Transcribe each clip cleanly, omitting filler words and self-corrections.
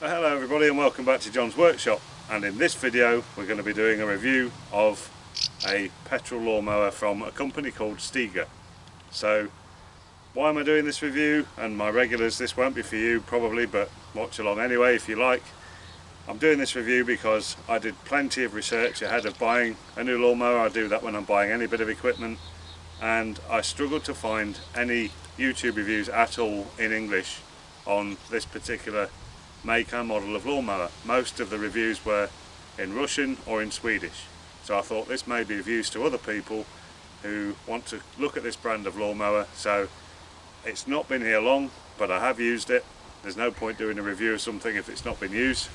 Hello everybody and welcome back to John's Workshop, and in this video we're going to be doing a review of a petrol lawnmower from a company called Stiga. So why am I doing this review? And my regulars, this won't be for you probably, but watch along anyway if you like. I'm doing this review because I did plenty of research ahead of buying a new lawnmower. I do that when I'm buying any bit of equipment, and I struggled to find any YouTube reviews at all in English on this particular make and model of lawnmower. Most of the reviews were in Russian or in Swedish, so I thought this may be of use to other people who want to look at this brand of lawnmower. So it's not been here long, but I have used it. There's no point doing a review of something if it's not been used,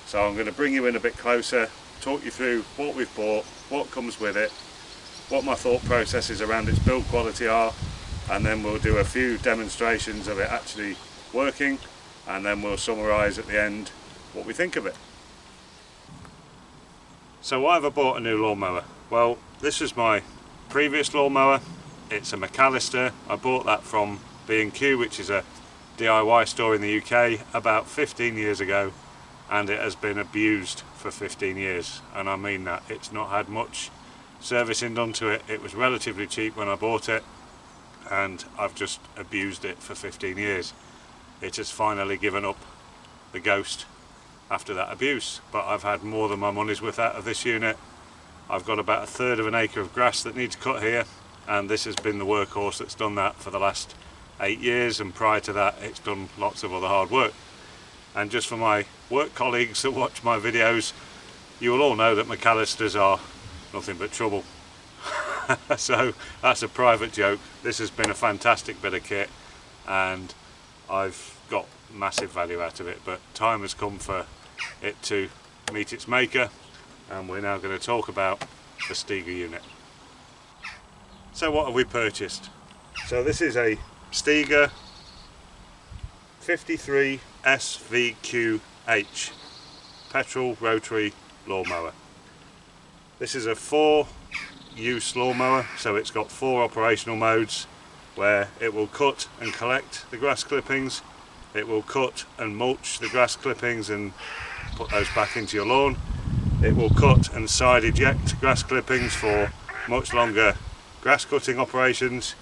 so I'm going to bring you in a bit closer, talk you through what we've bought, what comes with it, what my thought processes around its build quality are, and then we'll do a few demonstrations of it actually working, and then we'll summarise at the end what we think of it. So why have I bought a new lawnmower? Well, this is my previous lawnmower. It's a McAllister. I bought that from B&Q, which is a DIY store in the UK, about 15 years ago, and it has been abused for 15 years, and I mean that. It's not had much servicing done to it. It was relatively cheap when I bought it, and I've just abused it for 15 years. It has finally given up the ghost after that abuse, but I've had more than my money's worth out of this unit. I've got about a third of an acre of grass that needs cut here, and this has been the workhorse that's done that for the last 8 years, and prior to that it's done lots of other hard work. And just for my work colleagues that watch my videos, you will all know that McAllisters are nothing but trouble. So that's a private joke. This has been a fantastic bit of kit, and I've got massive value out of it, but time has come for it to meet its maker, and we're now going to talk about the Stiga unit. So what have we purchased? So this is a Stiga 53 SVQH petrol rotary lawnmower. This is a 4-use lawnmower, so it's got 4 operational modes, where it will cut and collect the grass clippings, it will cut and mulch the grass clippings and put those back into your lawn, it will cut and side eject grass clippings for much longer grass cutting operations,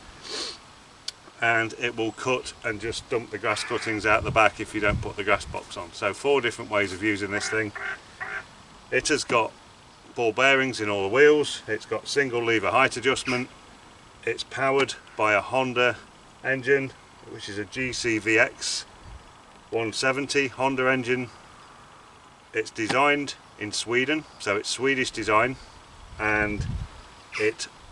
and it will cut and just dump the grass cuttings out the back if you don't put the grass box on. So 4 different ways of using this thing. It has got ball bearings in all the wheels, it's got single lever height adjustment, it's powered by a Honda engine, which is a GCVX 170 Honda engine. It's designed in Sweden, so it's Swedish design, and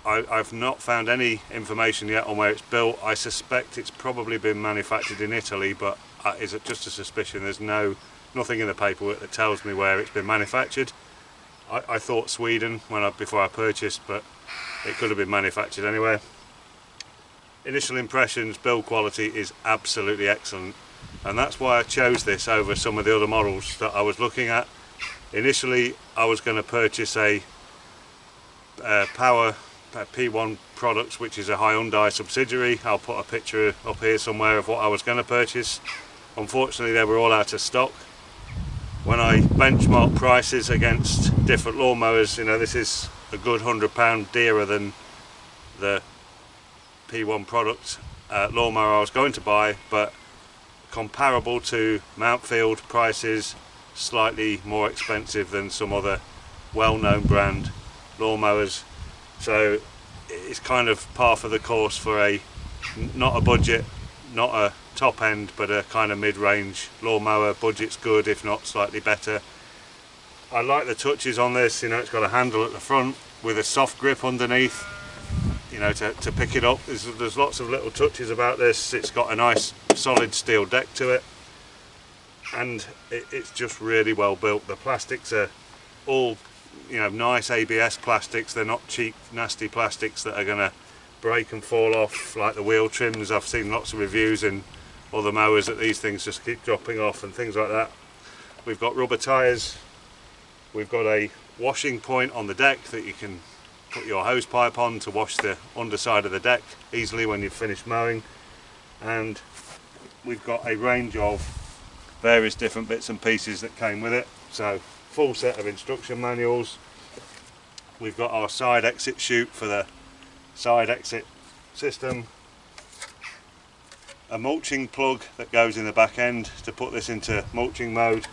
I've not found any information yet on where it's built. I suspect it's probably been manufactured in Italy, but is it just a suspicion? There's nothing in the paperwork that tells me where it's been manufactured. I thought Sweden before I purchased, but it could have been manufactured anywhere. Initial impressions, build quality is absolutely excellent, and that's why I chose this over some of the other models that I was looking at. Initially I was going to purchase a Power P1 Products, which is a Hyundai subsidiary. I'll put a picture up here somewhere of what I was going to purchase. Unfortunately they were all out of stock. When I benchmark prices against different lawnmowers, you know, this is a good £100 dearer than the P1 product lawnmower I was going to buy, but comparable to Mountfield prices, slightly more expensive than some other well-known brand lawnmowers. So it's kind of par for the course for not a budget, not a top end, but a kind of mid-range lawnmower. Budget's good, if not slightly better. I like the touches on this. You know, it's got a handle at the front with a soft grip underneath, you know, to pick it up. There's lots of little touches about this. It's got a nice solid steel deck to it, and it's just really well built. The plastics are all, you know, nice ABS plastics. They're not cheap nasty plastics that are going to break and fall off like the wheel trims. I've seen lots of reviews in other mowers that these things just keep dropping off and things like that. We've got rubber tyres. We've got a washing point on the deck that you can put your hose pipe on to wash the underside of the deck easily when you've finished mowing. And we've got a range of various different bits and pieces that came with it. So full set of instruction manuals. We've got our side exit chute for the side exit system, a mulching plug that goes in the back end to put this into mulching mode,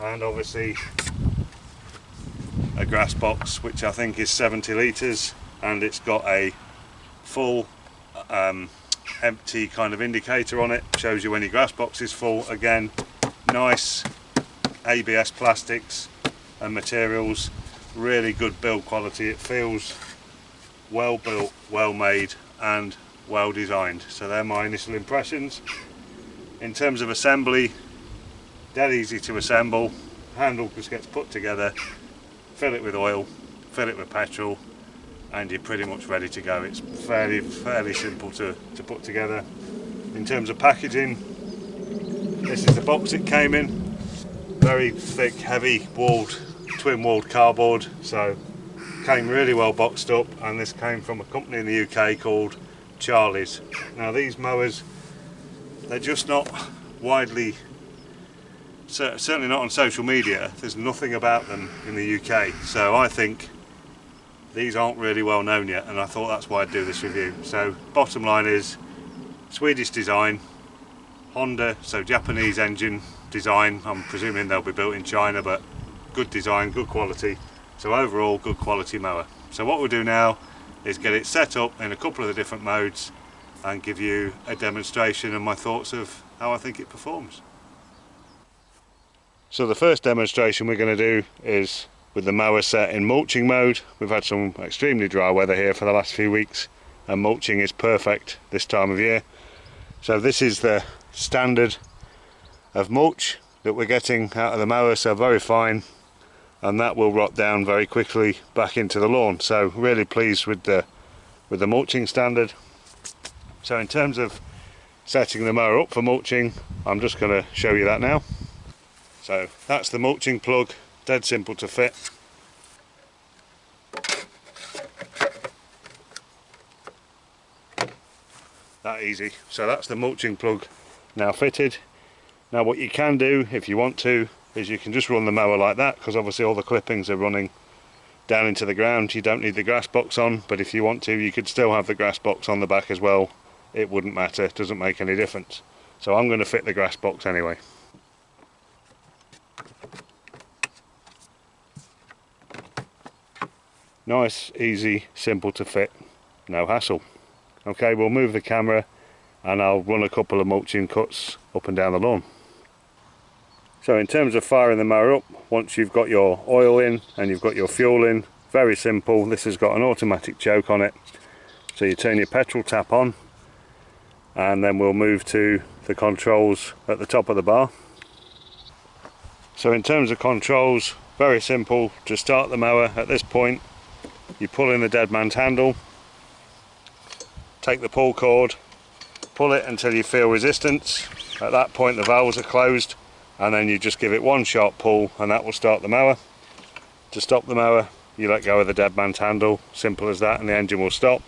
and obviously a grass box which I think is 70 litres, and it's got a full empty kind of indicator on it, shows you when your grass box is full. Again, nice ABS plastics and materials, really good build quality. It feels well built, well made and well designed. So they're my initial impressions. In terms of assembly, dead easy to assemble. Handle just gets put together, fill it with oil, fill it with petrol, and you're pretty much ready to go. It's fairly simple to put together. In terms of packaging, this is the box it came in. Very thick, heavy twin walled cardboard, so came really well boxed up, and this came from a company in the UK called Charlie's. Now these mowers, they're just not widely, certainly not on social media, there's nothing about them in the UK, so I think these aren't really well known yet, and I thought that's why I'd do this review. So bottom line is Swedish design, Honda, so Japanese engine design. I'm presuming they'll be built in China, but good design, good quality. So overall, good quality mower. So what we'll do now is get it set up in a couple of the different modes and give you a demonstration and my thoughts of how I think it performs. So the first demonstration we're going to do is with the mower set in mulching mode. We've had some extremely dry weather here for the last few weeks, and mulching is perfect this time of year. So this is the standard of mulch that we're getting out of the mower, so very fine, and that will rot down very quickly back into the lawn. So really pleased with the mulching standard. So in terms of setting the mower up for mulching, I'm just going to show you that now. So that's the mulching plug, dead simple to fit. That easy. So that's the mulching plug now fitted. Now what you can do if you want to is you can just run the mower like that, because obviously all the clippings are running down into the ground. You don't need the grass box on, but if you want to, you could still have the grass box on the back as well. It wouldn't matter, it doesn't make any difference. So I'm going to fit the grass box anyway. Nice, easy, simple to fit, no hassle. Okay, we'll move the camera and I'll run a couple of mulching cuts up and down the lawn. So in terms of firing the mower up, once you've got your oil in and you've got your fuel in, very simple. This has got an automatic choke on it. So you turn your petrol tap on, and then we'll move to the controls at the top of the bar. So in terms of controls, very simple. To start the mower at this point, you pull in the dead man's handle, take the pull cord, pull it until you feel resistance. At that point the valves are closed, and then you just give it one sharp pull and that will start the mower. To stop the mower, you let go of the dead man's handle, simple as that, and the engine will stop.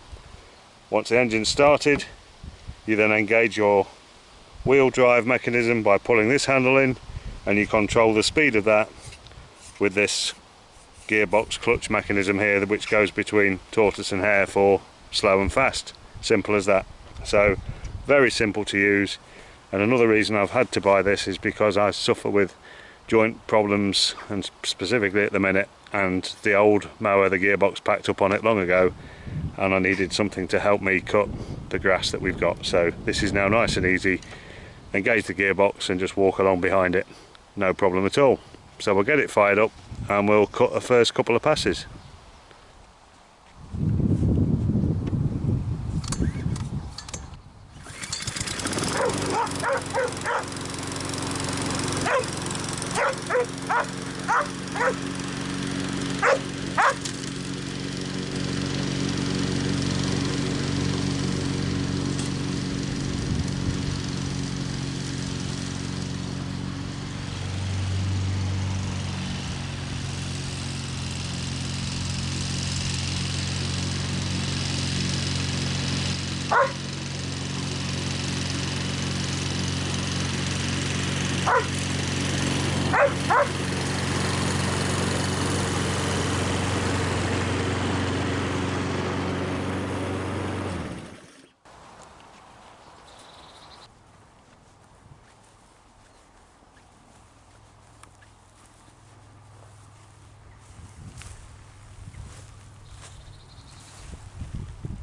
Once the engine's started, you then engage your wheel drive mechanism by pulling this handle in, and you control the speed of that with this gearbox clutch mechanism here, which goes between tortoise and hare for slow and fast. Simple as that. So very simple to use. And another reason I've had to buy this is because I suffer with joint problems, and specifically at the minute, and the old mower, the gearbox packed up on it long ago, and I needed something to help me cut the grass that we've got. So this is now nice and easy. Engage the gearbox and just walk along behind it, no problem at all. So we'll get it fired up and we'll cut the first couple of passes.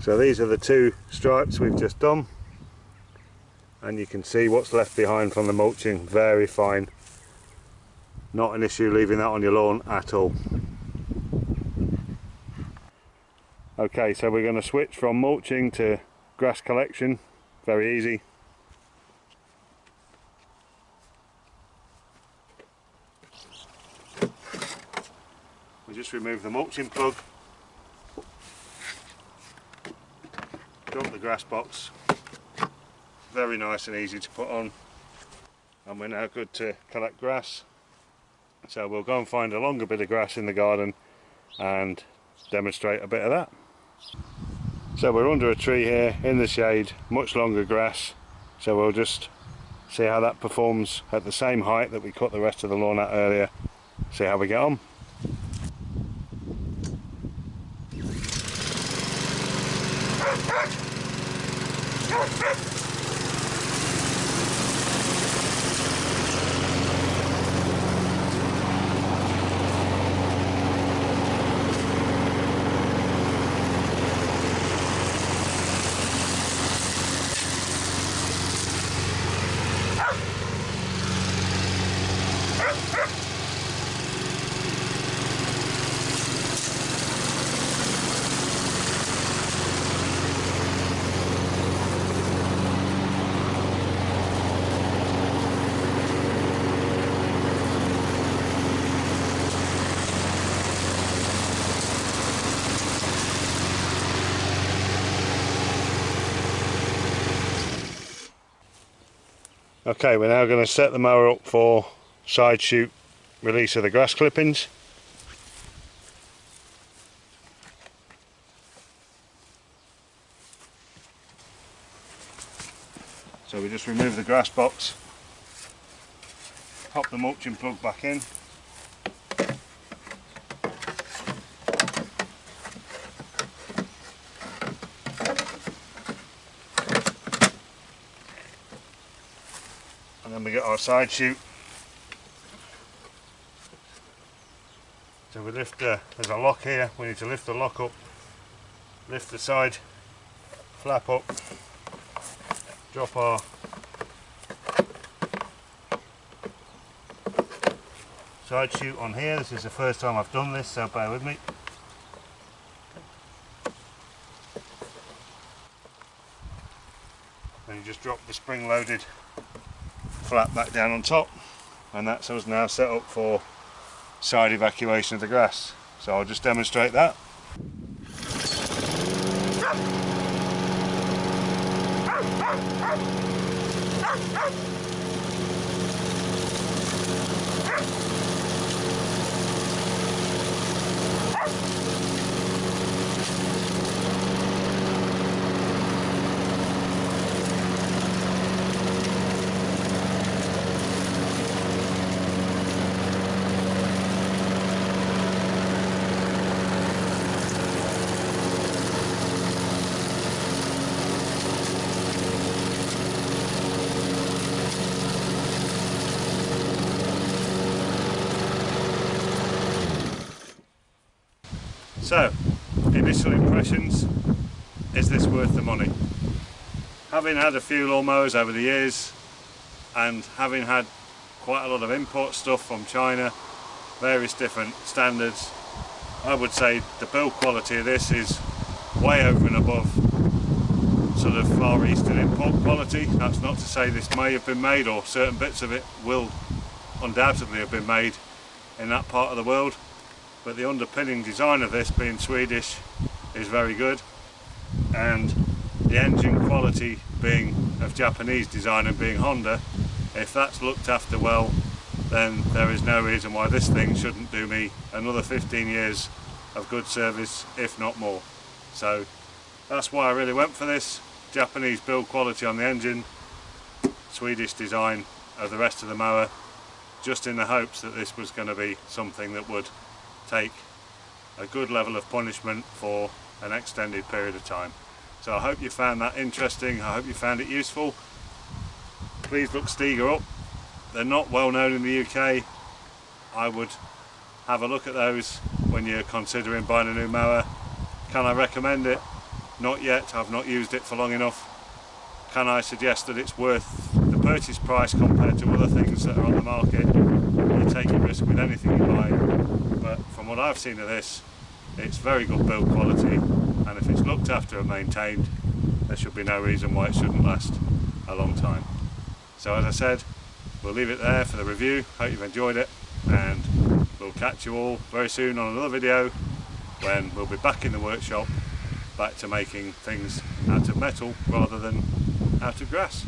So these are the two stripes we've just done, and you can see what's left behind from the mulching, very fine. Not an issue leaving that on your lawn at all. Okay, so we're going to switch from mulching to grass collection, very easy. We just remove the mulching plug, dump the grass box, very nice and easy to put on, and we're now good to collect grass. So we'll go and find a longer bit of grass in the garden and demonstrate a bit of that. So we're under a tree here in the shade, much longer grass, so we'll just see how that performs at the same height that we cut the rest of the lawn at earlier, see how we get on. Okay, we're now going to set the mower up for side shoot release of the grass clippings. So we just remove the grass box, pop the mulching plug back in, and then we get our side shoot. So we lift there's a lock here, we need to lift the lock up, lift the side flap up, drop our side shoot on here. This is the first time I've done this, so bear with me. Then you just drop the spring loaded flap back down on top, and that's us now set up for side evacuation of the grass. So I'll just demonstrate that. So, initial impressions, is this worth the money? Having had a few lawnmowers over the years and having had quite a lot of import stuff from China, various different standards, I would say the build quality of this is way over and above sort of Far Eastern import quality. That's not to say this may have been made, or certain bits of it will undoubtedly have been made in that part of the world. But the underpinning design of this, being Swedish, is very good, and the engine quality being of Japanese design and being Honda, if that's looked after well, then there is no reason why this thing shouldn't do me another 15 years of good service, if not more. So that's why I really went for this. Japanese build quality on the engine, Swedish design, of the rest of the mower, just in the hopes that this was going to be something that would take a good level of punishment for an extended period of time. So I hope you found that interesting, I hope you found it useful. Please look Stiga up. They're not well known in the UK. I would have a look at those when you're considering buying a new mower. Can I recommend it? Not yet, I've not used it for long enough. Can I suggest that it's worth the purchase price compared to other things that are on the market? You take a risk with anything you buy, but from what I've seen of this, it's very good build quality, and if it's looked after and maintained, there should be no reason why it shouldn't last a long time. So as I said, we'll leave it there for the review. Hope you've enjoyed it, and we'll catch you all very soon on another video when we'll be back in the workshop, back to making things out of metal rather than out of grass.